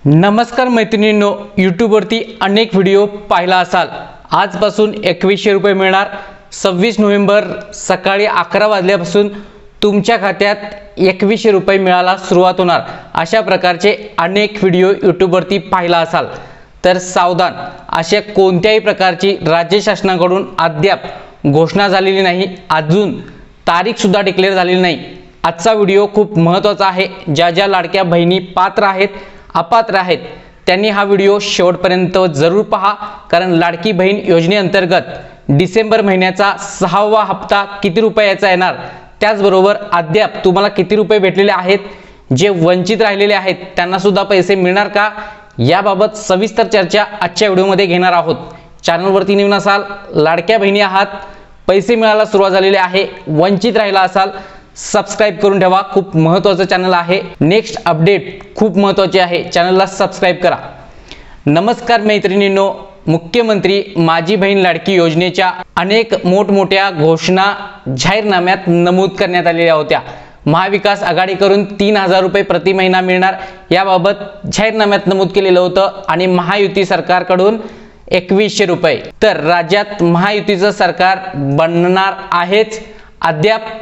नमस्कार मैत्रिणींनो, यूट्यूबवरती अनेक व्हिडिओ पाहिला असाल। आजपासून 2100 रुपये मिळणार। 26 नोव्हेंबर सकाळी 11 वाजल्यापासून तुमच्या खात्यात 2100 रुपये मिळायला सुरुवात होणार। अशा प्रकारचे अनेक व्हिडिओ यूट्यूबवरती पाहिला असाल तर सावधान, अशा कोणत्याही प्रकारची राज्य शासनाकडून अद्याप घोषणा झालेली नाही, अजून तारीख सुद्धा डिक्लेअर झालेली नाही। आजचा व्हिडिओ खूप महत्त्वाचा आहे। ज्या ज्या लाडक्या बहिणी पात्र आहेत, अपात्र आहेत, त्यांनी हा व्हिडिओ शेवटपर्यंत जरूर पहा, कारण लाडकी बहीण योजनेअंतर्गत डिसेंबर महिन्याचा 6वा हप्ता किती रुपयाचा येणार, त्याचबरोबर अद्याप तुम्हाला किती रुपये भेटलेले आहेत, जे वंचित राहिलेले आहेत त्यांना सुद्धा पैसे मिळणार का, याबाबत सविस्तर चर्चा आजच्या व्हिडिओमध्ये घेणार आहोत। चॅनलवरती नवीन असाल, लाडक्या बहिणी आहात, पैसे मिळायला सुरुवात झालेली आहे, वंचित राहिला असाल, सबस्क्राइब करून ठेवा। खूप महत्त्वाचं चॅनल आहे। नेक्स्ट अपडेट खूप महत्त्वाची आहे, चॅनलला सबस्क्राइब करा। नमस्कार मैत्रिणींनो, मुख्यमंत्री माझी बहीण लाडकी योजनेच्या अनेक मोठमोठ्या घोषणा जाहीरनाम्यात नमूद करण्यात आलेल्या होत्या। महाविकास आघाडीकडून 3000 रुपये प्रति महिना मिळणार याबाबत जाहीरनाम्यात नमूद केलेलं होतं, आणि महायुती सरकारकडून 2100 रुपये। तर राज्यात महायुतीचं सरकार बनणार आहेच, अद्याप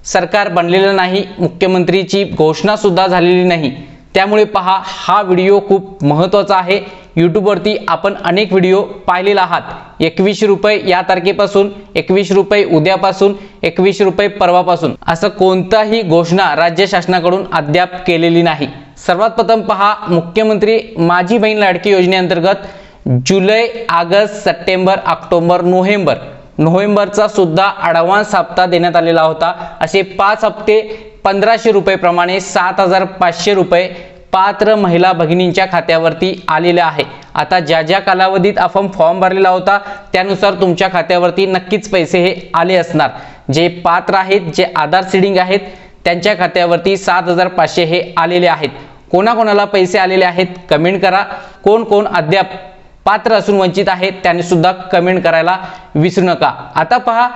सरकार बनलेलं नाही, मुख्यमंत्रीची घोषणा सुद्धा झालेली नाही। त्यामुळे पहा, हा व्हिडिओ खूप महत्त्वाचा आहे। यूट्यूबवरती आपण अनेक व्हिडिओ पाहिलेला आहात। 2100 रुपये या तारखेपासून, 2100 रुपये उद्यापासून, 2100 रुपये परवापासून, असं कोणताही घोषणा राज्य शासनाकडून अद्याप केलेली नाही। सर्वात प्रथम पहा, मुख्यमंत्री माझी बहीण लाडकी योजनेअंतर्गत जुलै, ऑगस्ट, सप्टेंबर, ऑक्टोबर, नोव्हेंबरचा सुद्धा ॲडव्हान्स हप्ता देण्यात आलेला होता। असे 5 हप्ते 1500 रुपये प्रमाणे 7500 रुपये पात्र महिला भगिनींच्या खात्यावरती आलेले आहे। आता ज्या ज्या कालावधीत आपण फॉर्म भरलेला होता त्यानुसार तुमच्या खात्यावरती नक्कीच पैसे हे आले असणार। जे पात्र आहेत, जे आधार सीडिंग आहेत, त्यांच्या खात्यावरती 7500 हे आलेले आहेत। कोणाकोणाला पैसे आलेले आहेत कमेंट करा। कोण कोण अद्याप पात्र असून वंचित आहेत त्यांनी सुद्धा कमेंट करायला विसरू नका। आता पहा,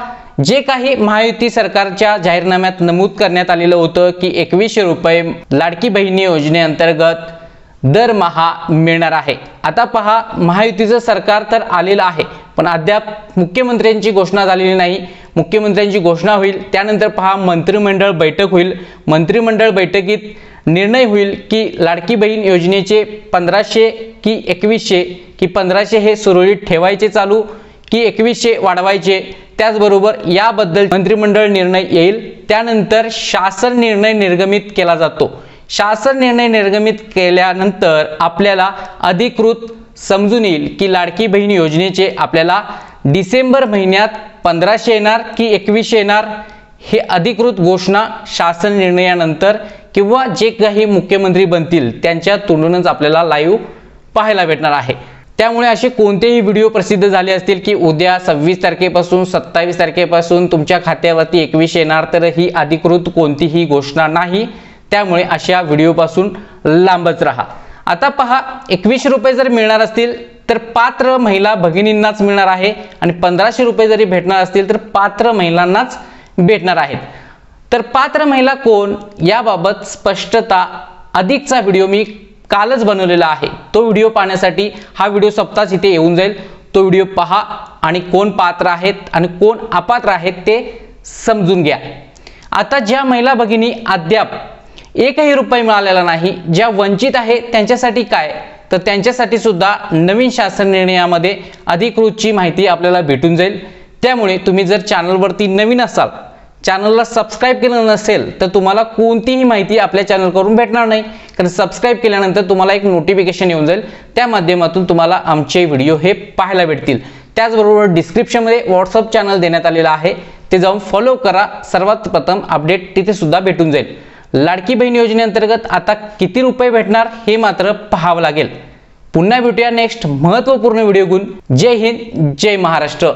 जे काही महायुती सरकारच्या जाहीरनाम्यात नमूद करण्यात आलेलं होतं की 2100 रुपये लाडकी बहिणी योजनेअंतर्गत दरमहा मिळणार आहे। आता पहा, महायुतीचं सरकार तर आलेलं आहे, पण अद्याप मुख्यमंत्र्यांची घोषणा झालेली नाही। मुख्यमंत्र्यांची घोषणा होईल त्यानंतर पहा, मंत्रिमंडळ बैठक होईल। मंत्रिमंडळ बैठकीत निर्णय होईल की लाडकी बहीण योजनेचे 1500 की 2100 की 1500 हे सुरळीत ठेवायचे चालू की 2100 वाढवायचे। त्याचबरोबर याबद्दल मंत्रिमंडळ निर्णय येईल, त्यानंतर शासन निर्णय निर्गमित केला जातो। शासन निर्णय निर्गमित केल्यानंतर आपल्याला अधिकृत समजून येईल की लाडकी बहीण योजनेचे आपल्याला डिसेंबर महिन्यात 1500 येणार की 2100 येणार। हे अधिकृत घोषणा शासन निर्णयानंतर किंवा जे काही मुख्यमंत्री बनतील त्यांच्या तोंडूनच आपल्याला लाईव्ह पाहायला भेटणार आहे। त्यामुळे असे कोणतेही व्हिडिओ प्रसिद्ध झाले असतील की उद्या 26 तारखेपासून 27 तारखेपासून तुमच्या खात्यावरती 2100 येणार, तर ही अधिकृत कोणतीही घोषणा नाही। त्यामुळे अशा व्हिडिओपासून लांबच राहा। आता पहा, 2100 रुपये जर मिळणार असतील तर पात्र महिला भगिनींनाच मिळणार आहे, आणि 1500 रुपये जरी भेटणार असतील तर पात्र महिलांनाच भेटणार आहेत। तर पात्र महिला कोण याबाबत स्पष्टता अधिकचा व्हिडिओ मी कालच बनवलेला आहे। तो व्हिडिओ पाहण्यासाठी हा व्हिडिओ सप्ताहाच इथे येऊन जाईल। तो व्हिडिओ पहा आणि कोण पात्र आहेत आणि कोण अपात्र आहेत ते समजून घ्या। आता ज्या महिला भगिनी अद्याप 1ही रुपये मिळालेला नाही, ज्या वंचित आहे त्यांच्यासाठी काय, तर त्यांच्यासाठी सुद्धा नवीन शासन निर्णयामध्ये अधिकृतची माहिती आपल्याला भेटून जाईल। त्यामुळे तुम्ही जर चॅनलवरती नवीन असाल, चॅनलला सबस्क्राइब केलं नसेल, तर तुम्हाला कोणतीही माहिती आपल्या चॅनलकडून भेटणार नाही, कारण सबस्क्राइब केल्यानंतर तुम्हाला एक नोटिफिकेशन येऊन जाईल, त्या माध्यमातून तुम्हाला आमचे व्हिडिओ हे पाहायला भेटतील। त्याचबरोबर डिस्क्रिप्शनमध्ये व्हॉट्सअप चॅनल देण्यात आलेला आहे, ते जाऊन फॉलो करा। सर्वात प्रथम अपडेट तिथे सुद्धा भेटून जाईल। लाडकी बहीण योजनेअंतर्गत आता किती रुपये भेटणार हे मात्र पाहावं लागेल। पुन्हा भेटूया नेक्स्ट महत्त्वपूर्ण व्हिडिओ घेऊन। जय हिंद, जय महाराष्ट्र।